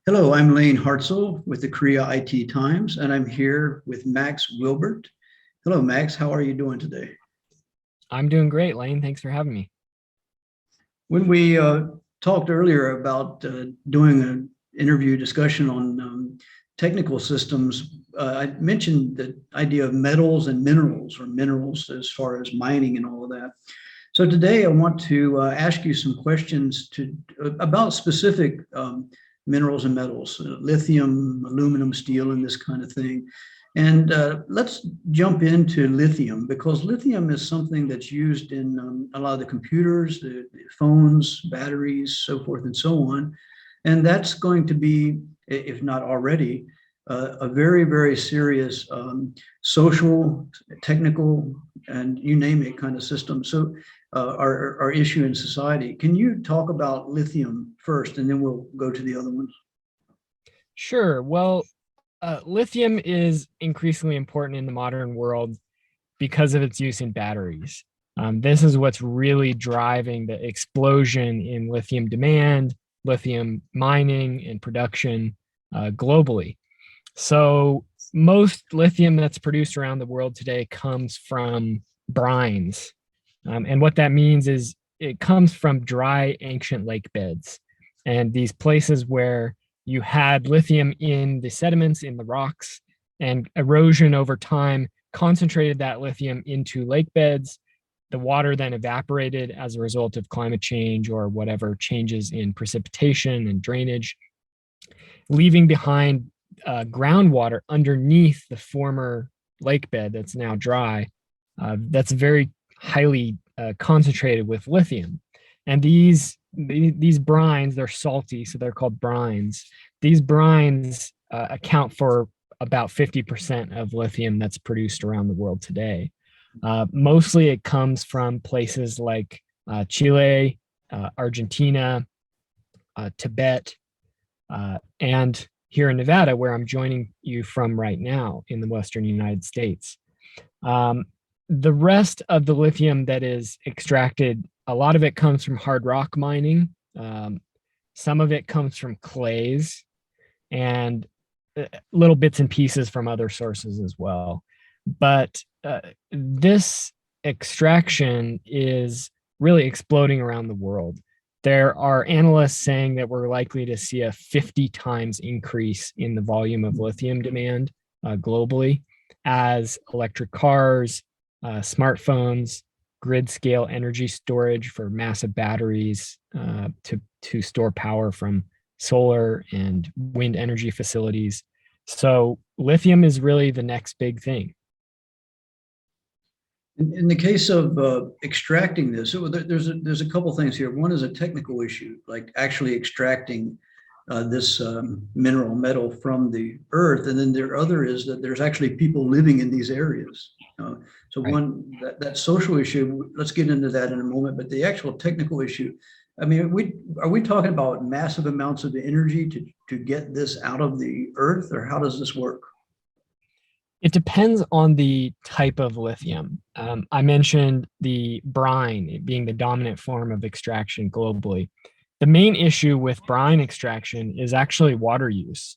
Hello, I'm Layne Hartsell with the Korea IT Times, and I'm here with Max Wilbert. Hello, Max. How are you doing today? I'm doing great, Layne. Thanks for having me. When we talked earlier about doing an interview discussion on technical systems, I mentioned the idea of metals and minerals, or minerals as far as mining and all of that. So today I want to ask you some questions about specific minerals and metals, lithium, aluminum, steel, and this kind of thing. And let's jump into lithium because lithium is something that's used in a lot of the computers, the phones, batteries, so forth and so on. And that's going to be, if not already, a very, very serious social, technical, and you name it kind of system. So our issue in society. Can you talk about lithium first, and then we'll go to the other ones? Sure. Well, lithium is increasingly important in the modern world because of its use in batteries. This is what's really driving the explosion in lithium demand, lithium mining, and production globally. So, most lithium that's produced around the world today comes from brines. And what that means is it comes from dry ancient lake beds. And these places where you had lithium in the sediments, in the rocks, and erosion over time concentrated that lithium into lake beds. The water then evaporated as a result of climate change or whatever changes in precipitation and drainage, leaving behind groundwater underneath the former lake bed that's now dry. That's very highly concentrated with lithium. And these brines, they're salty, so they're called brines. These brines account for about 50% of lithium that's produced around the world today. Mostly it comes from places like Chile, Argentina, Tibet, and here in Nevada, where I'm joining you from right now in the Western United States. The rest of the lithium that is extracted, a lot of it comes from hard rock mining. Some of it comes from clays and little bits and pieces from other sources as well. But this extraction is really exploding around the world. There are analysts saying that we're likely to see a 50 times increase in the volume of lithium demand globally as electric cars, smartphones, grid scale energy storage for massive batteries to store power from solar and wind energy facilities. So lithium is really the next big thing. In the case of extracting this, so there's a couple things here. One is a technical issue, like actually extracting this mineral metal from the earth, and then the other is that there's actually people living in these areas. So Right. that social issue, let's get into that in a moment. But the actual technical issue, I mean, are we talking about massive amounts of energy to get this out of the earth, or how does this work? It depends on the type of lithium. I mentioned the brine being the dominant form of extraction globally. The main issue with brine extraction is actually water use,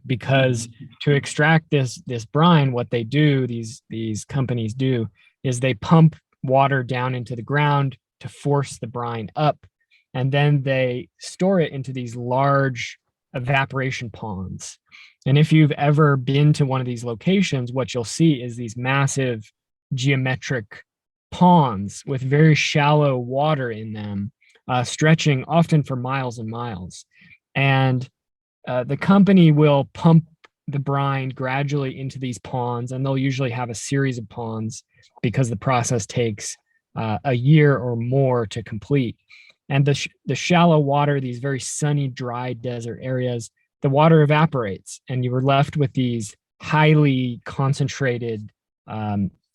because to extract this brine, what they do, these companies do, is they pump water down into the ground to force the brine up, and then they store it into these large evaporation ponds. And if you've ever been to one of these locations, what you'll see is these massive geometric ponds with very shallow water in them, stretching often for miles and miles. And the company will pump the brine gradually into these ponds, and they'll usually have a series of ponds because the process takes a year or more to complete. And the shallow water, these very sunny, dry desert areas, the water evaporates, and you are left with these highly concentrated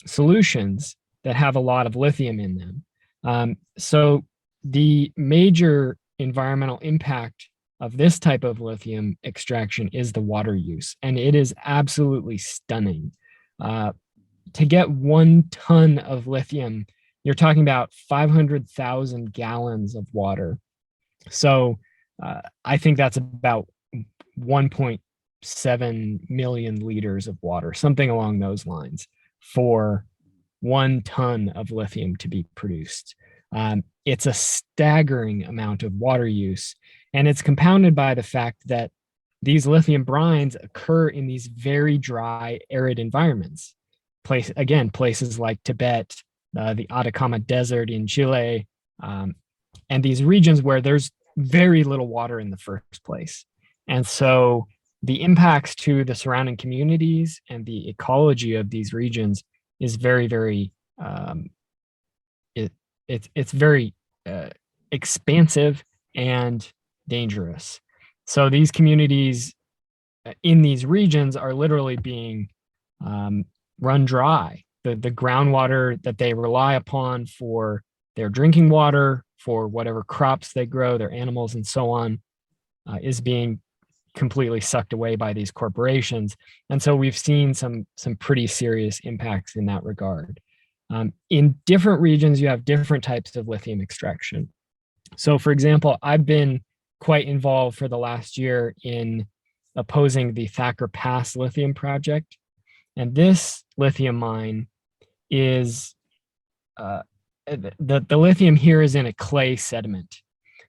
solutions that have a lot of lithium in them. So the major environmental impact of this type of lithium extraction is the water use, and it is absolutely stunning. To get 1 ton of lithium, you're talking about 500,000 gallons of water. So I think that's about 1.7 million liters of water, something along those lines, for 1 ton of lithium to be produced. It's a staggering amount of water use, and it's compounded by the fact that these lithium brines occur in these very dry, arid environments. Places like Tibet, the Atacama Desert in Chile, and these regions where there's very little water in the first place. And so the impacts to the surrounding communities and the ecology of these regions is very, very, it's very expansive and dangerous. So these communities in these regions are literally being run dry. The groundwater that they rely upon for their drinking water, for whatever crops they grow, their animals, and so on, is being completely sucked away by these corporations. And so we've seen some pretty serious impacts in that regard. In different regions, you have different types of lithium extraction. So for example, I've been quite involved for the last year in opposing the Thacker Pass lithium project. And this lithium mine is, the lithium here is in a clay sediment.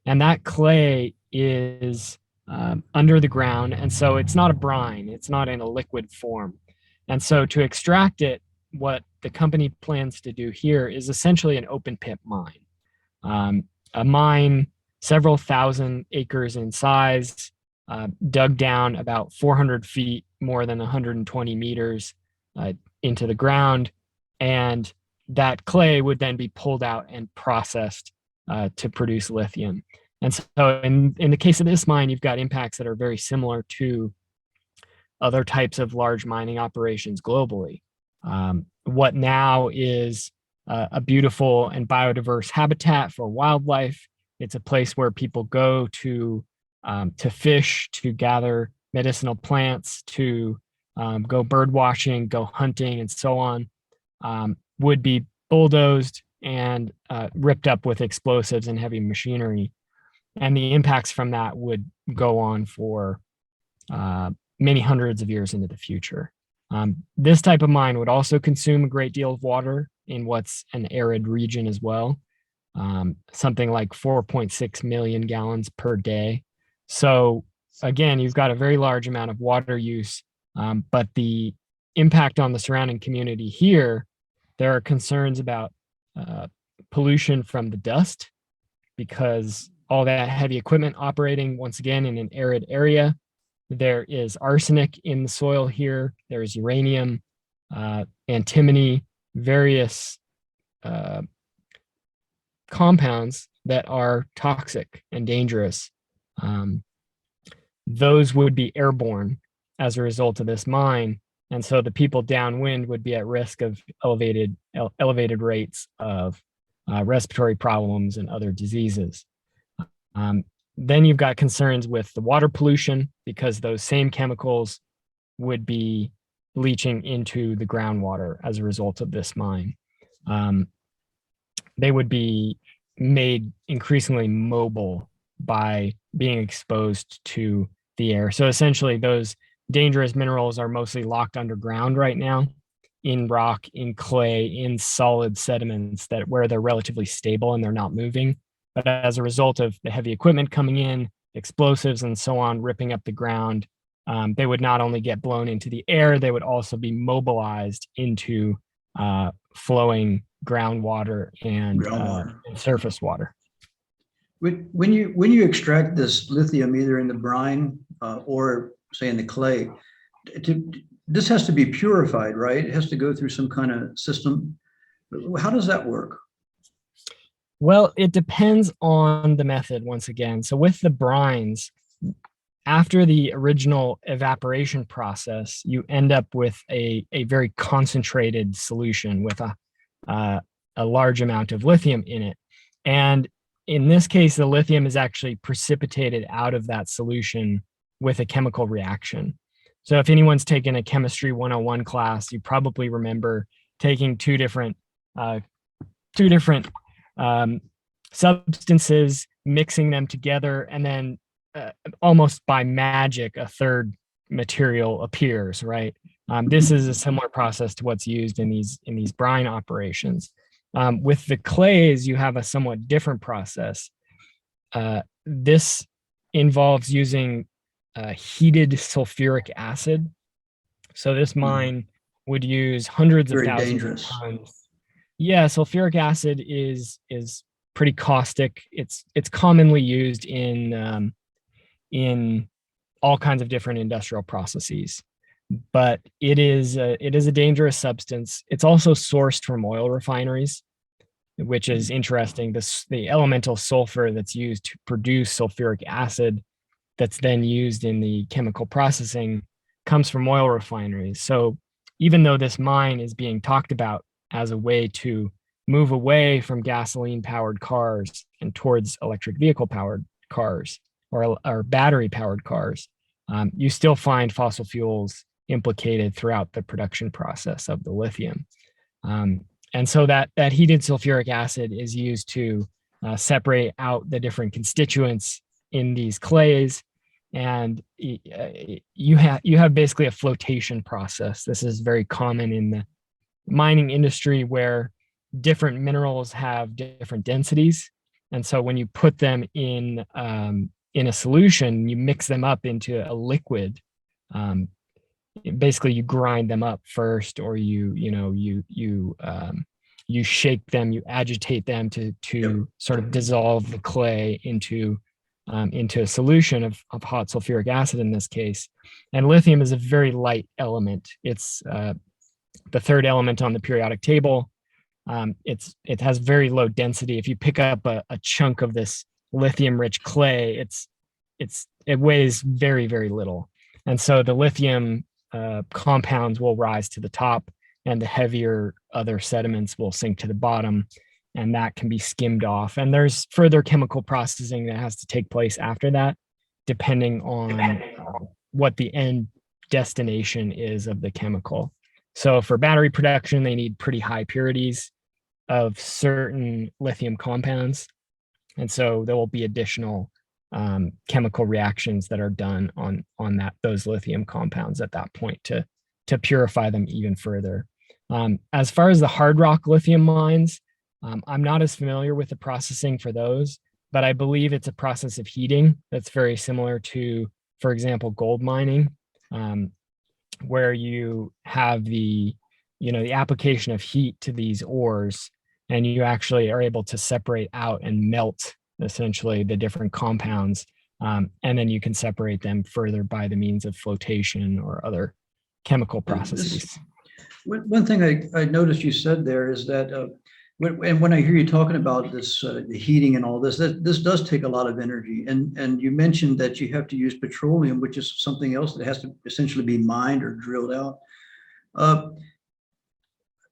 And that clay is under the ground. And so it's not a brine, it's not in a liquid form. And so to extract it, what the company plans to do here is essentially an open pit mine. A mine several thousand acres in size, dug down about 400 feet, more than 120 meters into the ground. And that clay would then be pulled out and processed to produce lithium. And so in the case of this mine, you've got impacts that are very similar to other types of large mining operations globally. What now is a beautiful and biodiverse habitat for wildlife. It's a place where people go to fish, to gather medicinal plants, to go bird watching, go hunting, and so on, would be bulldozed and ripped up with explosives and heavy machinery. And the impacts from that would go on for many hundreds of years into the future. This type of mine would also consume a great deal of water in what's an arid region as well, something like 4.6 million gallons per day. So again, you've got a very large amount of water use, but the impact on the surrounding community here, there are concerns about pollution from the dust, because all that heavy equipment operating once again in an arid area. There is arsenic in the soil here. There's uranium, antimony, various compounds that are toxic and dangerous. Those would be airborne as a result of this mine. And so the people downwind would be at risk of elevated rates of respiratory problems and other diseases. Then you've got concerns with the water pollution, because those same chemicals would be leaching into the groundwater as a result of this mine. They would be made increasingly mobile by being exposed to the air. So essentially, those dangerous minerals are mostly locked underground right now, in rock, in clay, in solid sediments where they're relatively stable and they're not moving. But as a result of the heavy equipment coming in, explosives and so on, ripping up the ground, they would not only get blown into the air, they would also be mobilized into flowing groundwater and surface water. When you extract this lithium, either in the brine or say in the clay, this has to be purified, right? It has to go through some kind of system. How does that work? Well, it depends on the method once again. So with the brines, after the original evaporation process, you end up with a very concentrated solution with a large amount of lithium in it. And in this case, the lithium is actually precipitated out of that solution with a chemical reaction. So if anyone's taken a chemistry 101 class, you probably remember taking two different substances, mixing them together, and then almost by magic, a third material appears, right? This is a similar process to what's used in these brine operations. With the clays, you have a somewhat different process. This involves using heated sulfuric acid. So this mine would use hundreds of Very thousands of dangerous. tons. Yeah, sulfuric acid is pretty caustic. It's commonly used in all kinds of different industrial processes, but it is a dangerous substance. It's also sourced from oil refineries, which is interesting. The elemental sulfur that's used to produce sulfuric acid, that's then used in the chemical processing, comes from oil refineries. So even though this mine is being talked about as a way to move away from gasoline powered cars and towards electric vehicle powered cars or battery powered cars, you still find fossil fuels implicated throughout the production process of the lithium. And so that heated sulfuric acid is used to separate out the different constituents in these clays. And you have basically a flotation process. This is very common in the mining industry, where different minerals have different densities. And so when you put them in a solution, you mix them up into a liquid. Basically, you grind them up first, or you shake them, you agitate them to sort of dissolve the clay into a solution of hot sulfuric acid in this case. And lithium is a very light element. It's the third element on the periodic table. It has very low density. If you pick up a chunk of this lithium-rich clay, it weighs very, very little. And so the lithium compounds will rise to the top, and the heavier other sediments will sink to the bottom, and that can be skimmed off. And there's further chemical processing that has to take place after that, depending on what the end destination is of the chemical. So for battery production, they need pretty high purities of certain lithium compounds. And so there will be additional chemical reactions that are done on those lithium compounds at that point to purify them even further. As far as the hard rock lithium mines, I'm not as familiar with the processing for those, but I believe it's a process of heating that's very similar to, for example, gold mining, where you have the application of heat to these ores, and you actually are able to separate out and melt essentially the different compounds. And then you can separate them further by the means of flotation or other chemical processes. One thing I noticed you said there is that when I hear you talking about this, the heating and all this, this does take a lot of energy. And you mentioned that you have to use petroleum, which is something else that has to essentially be mined or drilled out.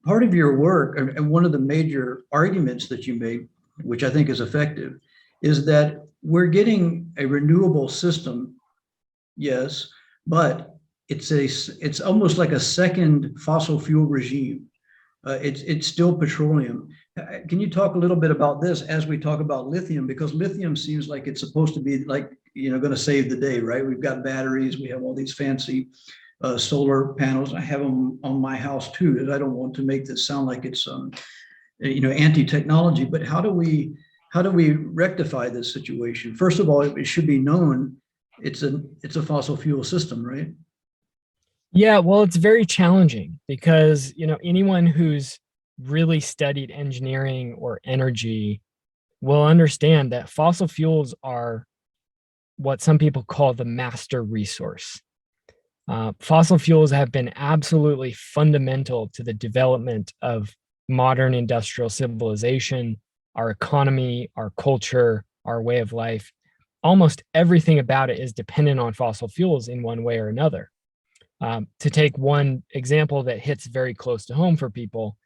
Part of your work, and one of the major arguments that you make, which I think is effective, is that we're getting a renewable system, yes, but it's almost like a second fossil fuel regime. It's still petroleum. Can you talk a little bit about this as we talk about lithium? Because lithium seems like it's supposed to be like, going to save the day, right? We've got batteries, we have all these fancy solar panels. I have them on my house too, and I don't want to make this sound like it's anti-technology, but how do we rectify this situation? First of all, it should be known it's a fossil fuel system, right? Yeah, well, it's very challenging because, anyone who's really studied engineering or energy will understand that fossil fuels are what some people call the master resource. Fossil fuels have been absolutely fundamental to the development of modern industrial civilization, our economy, our culture, our way of life. Almost everything about it is dependent on fossil fuels in one way or another. To take one example that hits very close to home for people,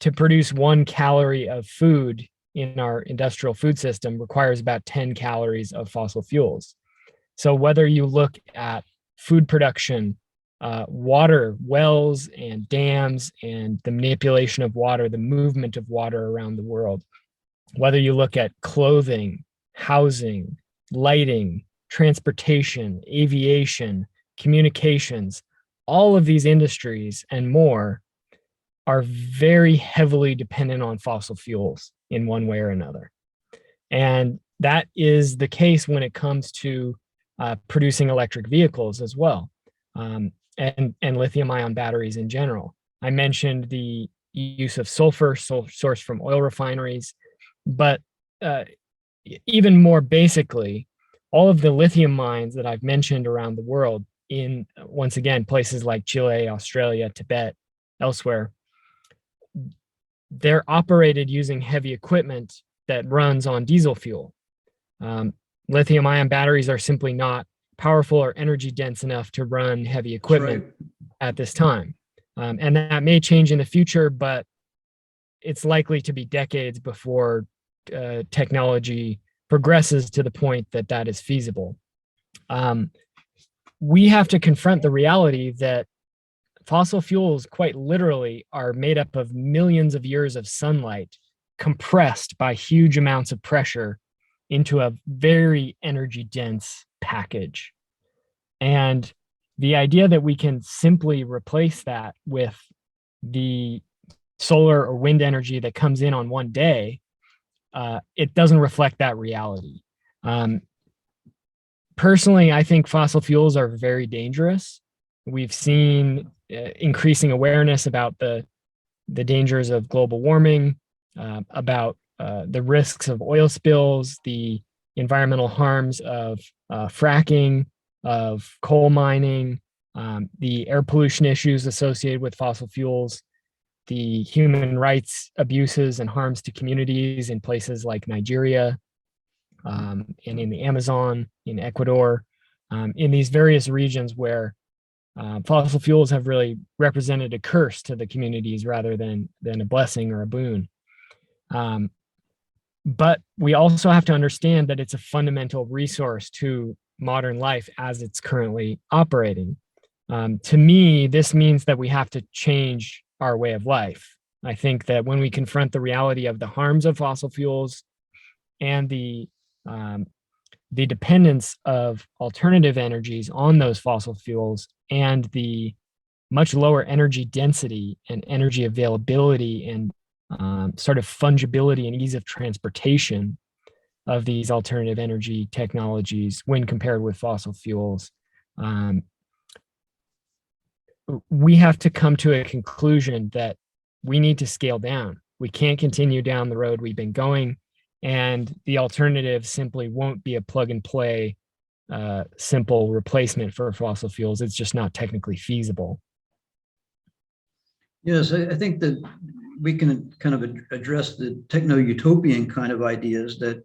to produce 1 calorie of food in our industrial food system requires about 10 calories of fossil fuels. So whether you look at food production, water, wells and dams, and the manipulation of water, the movement of water around the world, whether you look at clothing, housing, lighting, transportation, aviation, communications, all of these industries and more are very heavily dependent on fossil fuels in one way or another. And that is the case when it comes to producing electric vehicles as well, and lithium ion batteries in general. I mentioned the use of sulfur sourced from oil refineries, but even more basically, all of the lithium mines that I've mentioned around the world in, once again, places like Chile, Australia, Tibet, elsewhere, they're operated using heavy equipment that runs on diesel fuel. Lithium ion batteries are simply not powerful or energy dense enough to run heavy equipment at this time. And that may change in the future, but it's likely to be decades before technology progresses to the point that that is feasible. We have to confront the reality that fossil fuels quite literally are made up of millions of years of sunlight compressed by huge amounts of pressure into a very energy dense package. And the idea that we can simply replace that with the solar or wind energy that comes in on one day, it doesn't reflect that reality. Personally, I think fossil fuels are very dangerous. We've seen increasing awareness about the dangers of global warming, about the risks of oil spills, the environmental harms of fracking, of coal mining, the air pollution issues associated with fossil fuels, the human rights abuses and harms to communities in places like Nigeria, and in the Amazon, in Ecuador, in these various regions where fossil fuels have really represented a curse to the communities rather than a blessing or a boon. But we also have to understand that it's a fundamental resource to modern life as it's currently operating. To me, this means that we have to change our way of life. I think that when we confront the reality of the harms of fossil fuels and the dependence of alternative energies on those fossil fuels and the much lower energy density and energy availability and sort of fungibility and ease of transportation of these alternative energy technologies when compared with fossil fuels, we have to come to a conclusion that we need to scale down. We can't continue down the road we've been going, and the alternative simply won't be a plug and play simple replacement for fossil fuels. It's just not technically feasible. Yes, I think that we can kind of address the techno-utopian kind of ideas that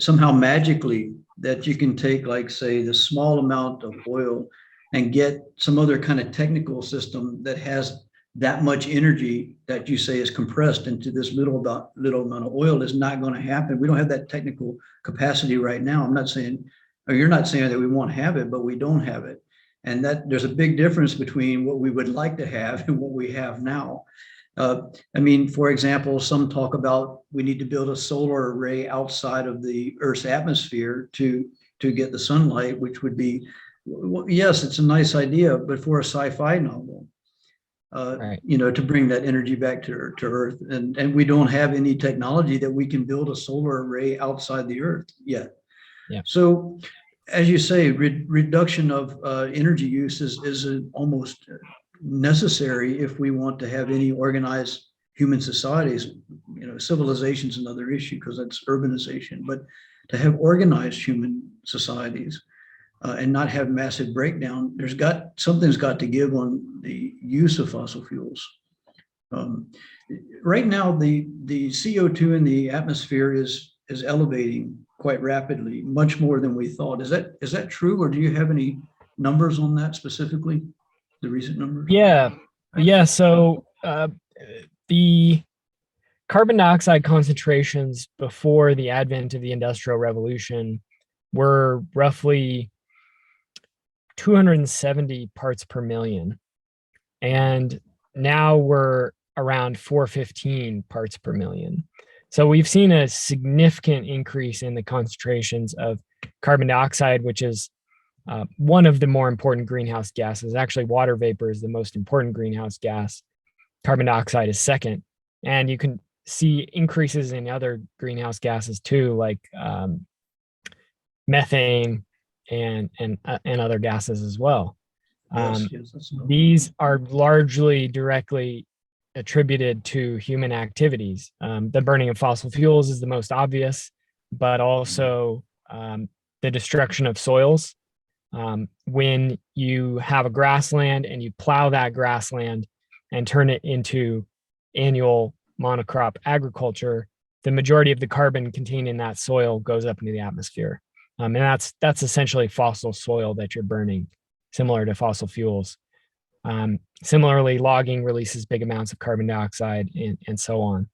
somehow magically that you can take, like, say, the small amount of oil and get some other kind of technical system that has that much energy that you say is compressed into this little amount of oil is not going to happen. We don't have that technical capacity right now. I'm not saying, or you're not saying that we won't have it, but we don't have it. And that there's a big difference between what we would like to have and what we have now. I mean, for example, some talk about we need to build a solar array outside of the Earth's atmosphere to get the sunlight, which would be, well, yes, it's a nice idea, but for a sci-fi novel, Right. you know, to bring that energy back to Earth. And we don't have any technology that we can build a solar array outside the Earth yet. Yeah. So, as you say, reduction of energy use is almost necessary if we want to have any organized human societies. You know, civilization is another issue because that's urbanization, but to have organized human societies and not have massive breakdown, something's got to give on the use of fossil fuels. Right now, the CO2 in the atmosphere is elevating quite rapidly, much more than we thought. Is that true, or do you have any numbers on that specifically? The recent numbers? Yeah. So the carbon dioxide concentrations before the advent of the Industrial Revolution were roughly 270 parts per million. And now we're around 415 parts per million. So we've seen a significant increase in the concentrations of carbon dioxide, which is one of the more important greenhouse gases. Actually, water vapor is the most important greenhouse gas. Carbon dioxide is second. And you can see increases in other greenhouse gases too, like methane and other gases as well. These are largely directly attributed to human activities. The burning of fossil fuels is the most obvious, but also the destruction of soils. When you have a grassland and you plow that grassland and turn it into annual monocrop agriculture, the majority of the carbon contained in that soil goes up into the atmosphere. And that's essentially fossil soil that you're burning, similar to fossil fuels. Similarly, logging releases big amounts of carbon dioxide and so on.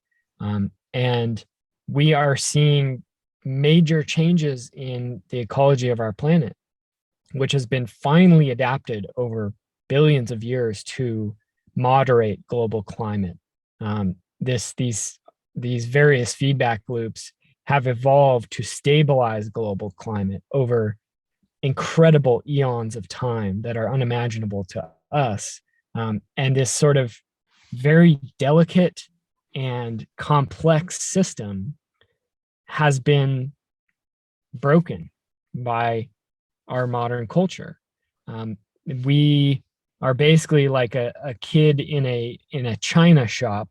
And we are seeing major changes in the ecology of our planet, which has been finely adapted over billions of years to moderate global climate. These various feedback loops have evolved to stabilize global climate over incredible eons of time that are unimaginable to us. And this sort of very delicate and complex system has been broken by our modern culture. We are basically like a kid in a china shop,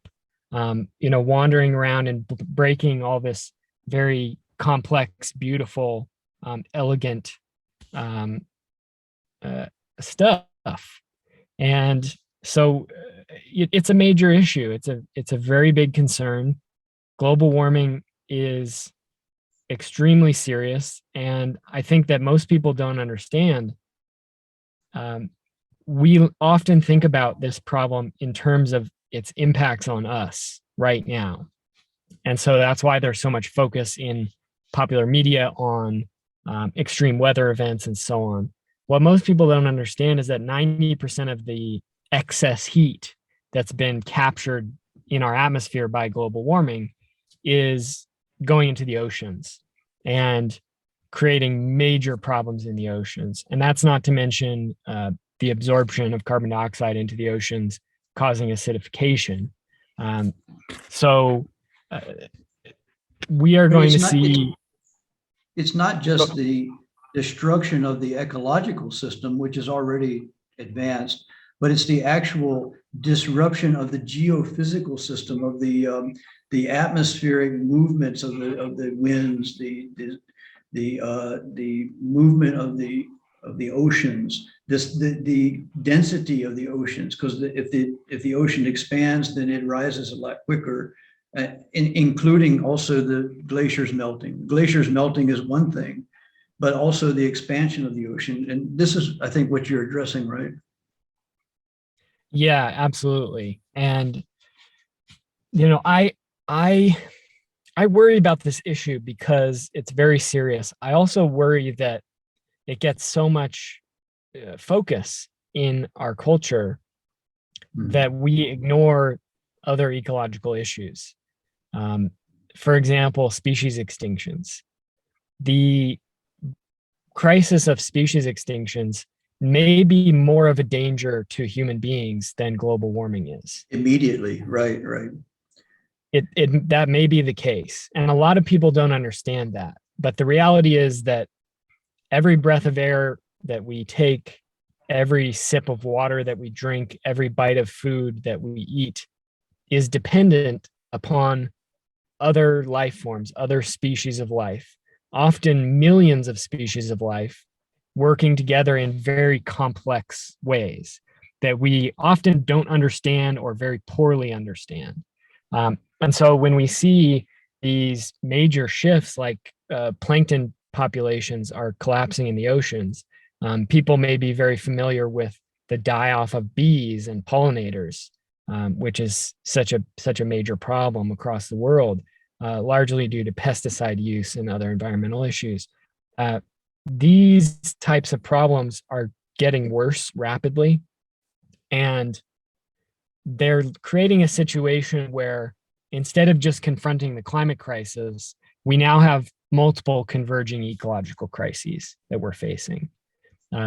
wandering around and breaking all this very complex, beautiful, elegant stuff. And so it's a major issue. It's a very big concern. Global warming is extremely serious, and I think that most people don't understand. We often think about this problem in terms of its impacts on us right now. And so that's why there's so much focus in popular media on extreme weather events and so on. What most people don't understand is that 90% of the excess heat that's been captured in our atmosphere by global warming is going into the oceans and creating major problems in the oceans. And that's not to mention the absorption of carbon dioxide into the oceans, causing acidification. So we are going to see. It's not just the destruction of the ecological system, which is already advanced, but it's the actual disruption of the geophysical system, of the atmospheric movements of the winds, the movement of the oceans, the density of the oceans, because if the ocean expands, then it rises a lot quicker, including also the glaciers melting. Glaciers melting is one thing, but also the expansion of the ocean. And this is, I think, what you're addressing, right? Yeah, absolutely. And I worry about this issue because it's very serious. I also worry that it gets so much focus in our culture that we ignore other ecological issues. For example, species extinctions. The crisis of species extinctions may be more of a danger to human beings than global warming is. Immediately, right. That may be the case. And a lot of people don't understand that. But the reality is that every breath of air that we take, every sip of water that we drink, every bite of food that we eat is dependent upon other life forms, other species of life, often millions of species of life working together in very complex ways that we often don't understand or very poorly understand. And so when we see these major shifts, like plankton populations are collapsing in the oceans, people may be very familiar with the die-off of bees and pollinators, which is such a major problem across the world, largely due to pesticide use and other environmental issues. These types of problems are getting worse rapidly, and they're creating a situation where instead of just confronting the climate crisis, we now have multiple converging ecological crises that we're facing.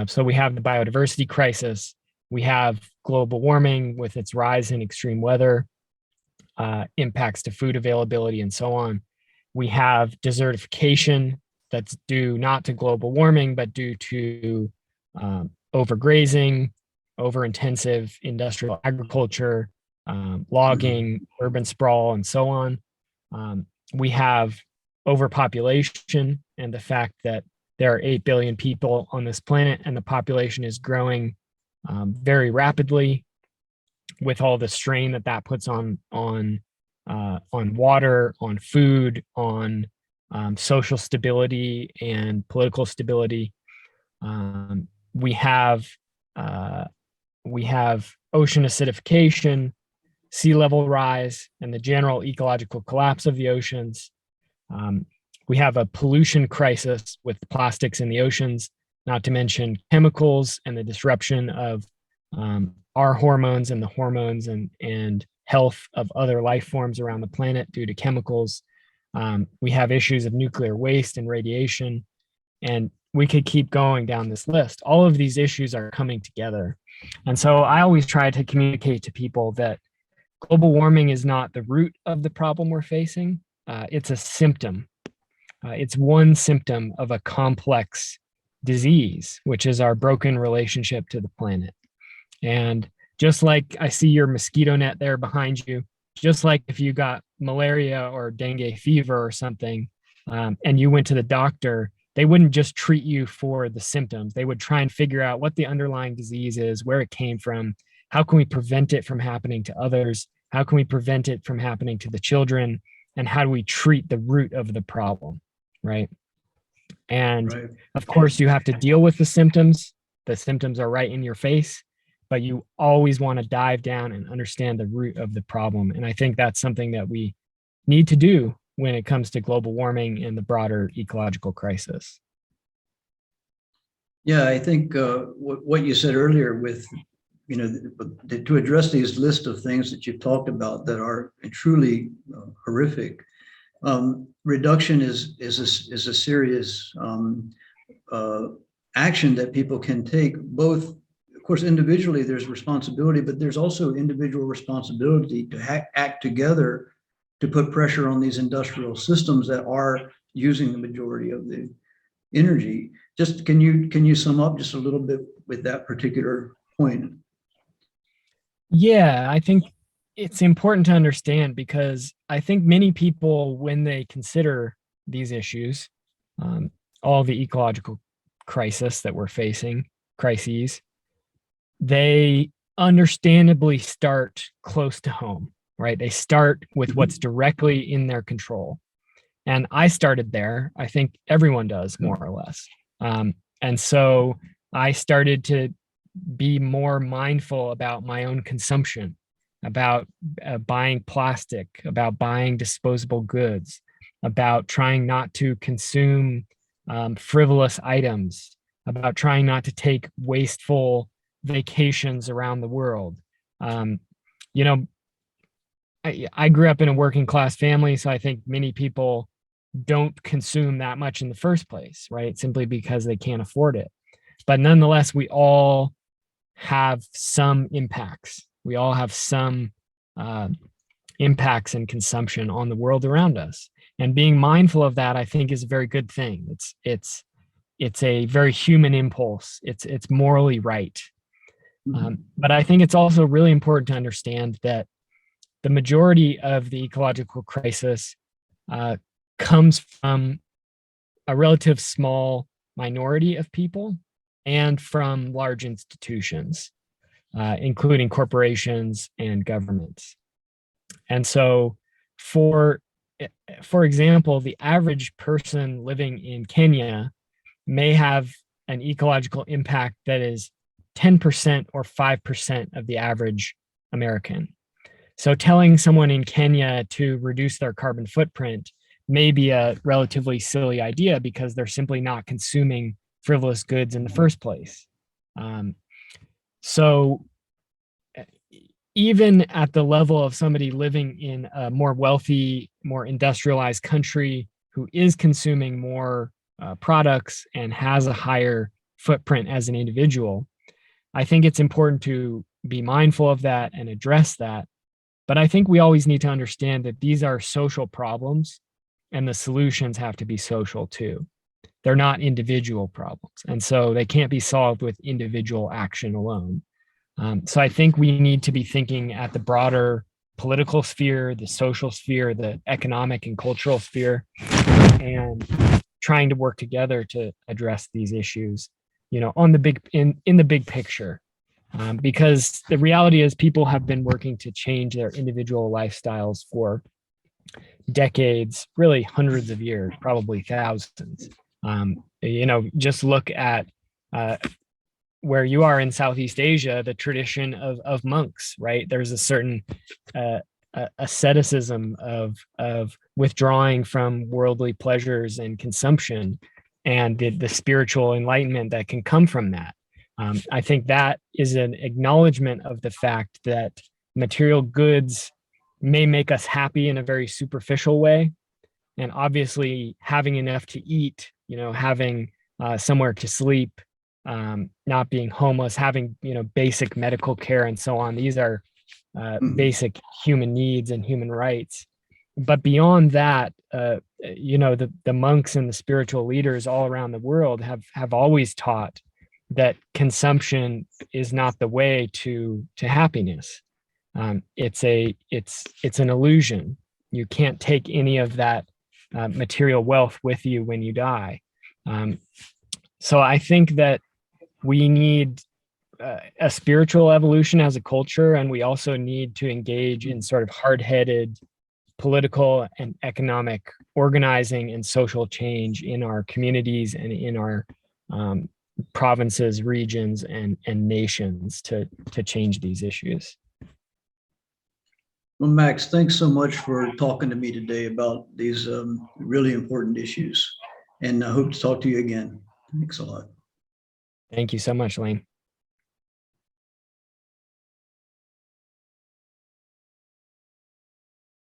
So we have the biodiversity crisis, we have global warming with its rise in extreme weather, impacts to food availability, and so on. We have desertification that's due not to global warming, but due to overgrazing, over-intensive industrial agriculture, logging, urban sprawl, and so on. We have overpopulation and the fact that there are 8 billion people on this planet and the population is growing very rapidly, with all the strain that that puts on water, on food, on social stability and political stability. We have ocean acidification, sea level rise, and the general ecological collapse of the oceans. We have a pollution crisis with plastics in the oceans, not to mention chemicals and the disruption of our hormones and the hormones and health of other life forms around the planet due to chemicals. We have issues of nuclear waste and radiation, and we could keep going down this list. All of these issues are coming together. And so I always try to communicate to people that global warming is not the root of the problem we're facing. It's a symptom. It's one symptom of a complex disease, which is our broken relationship to the planet. And just like I see your mosquito net there behind you, just like if you got malaria or dengue fever or something, and you went to the doctor, they wouldn't just treat you for the symptoms. They would try and figure out what the underlying disease is, where it came from, how can we prevent it from happening to others, how can we prevent it from happening to the children, and how do we treat the root of the problem, right? And Right. of course, you have to deal with the symptoms. The symptoms are right in your face, but you always want to dive down and understand the root of the problem. And I think that's something that we need to do when it comes to global warming and the broader ecological crisis. Yeah, I think what you said earlier with, to address these list of things that you've talked about that are truly horrific, reduction is a serious action that people can take. Both, of course, individually there's responsibility, but there's also individual responsibility to act together to put pressure on these industrial systems that are using the majority of the energy. Just can you sum up just a little bit with that particular point? Yeah, I think it's important to understand, because I think many people, when they consider these issues, all the ecological crises that we're facing, crises, they understandably start close to home, right? They start with what's directly in their control. And I started there. I think everyone does, more or less. And so I started to be more mindful about my own consumption, about buying plastic, about buying disposable goods, about trying not to consume frivolous items, about trying not to take wasteful vacations around the world. I grew up in a working class family, so I think many people don't consume that much in the first place, right? Simply because they can't afford it. But nonetheless, we all have some impacts. We all have some impacts and consumption on the world around us. And being mindful of that, I think, is a very good thing. It's a very human impulse. It's morally right. But I think it's also really important to understand that the majority of the ecological crisis comes from a relative small minority of people and from large institutions, including corporations and governments. And so, for example, the average person living in Kenya may have an ecological impact that is 10% or 5% of the average American. So telling someone in Kenya to reduce their carbon footprint may be a relatively silly idea because they're simply not consuming frivolous goods in the first place. So even at the level of somebody living in a more wealthy, more industrialized country who is consuming more products and has a higher footprint as an individual. I think it's important to be mindful of that and address that. But I think we always need to understand that these are social problems and the solutions have to be social too. They're not individual problems. And so they can't be solved with individual action alone. So I think we need to be thinking at the broader political sphere, the social sphere, the economic and cultural sphere, and trying to work together to address these issues, on the big in the big picture. Because the reality is people have been working to change their individual lifestyles for decades, really hundreds of years, probably thousands. Just look at where you are in Southeast Asia, the tradition of monks, right? There's a certain asceticism of withdrawing from worldly pleasures and consumption, and the spiritual enlightenment that can come from that. I think that is an acknowledgement of the fact that material goods may make us happy in a very superficial way. And obviously having enough to eat, having somewhere to sleep, not being homeless, having, basic medical care and so on. These are basic human needs and human rights. But beyond that, the monks and the spiritual leaders all around the world have always taught that consumption is not the way to happiness. It's an illusion. You can't take any of that material wealth with you when you die. So I think that we need a spiritual evolution as a culture, and we also need to engage in sort of hard-headed political and economic organizing and social change in our communities and in our provinces, regions, and nations to change these issues. Well, Max, thanks so much for talking to me today about these really important issues. And I hope to talk to you again. Thanks a lot. Thank you so much, Layne.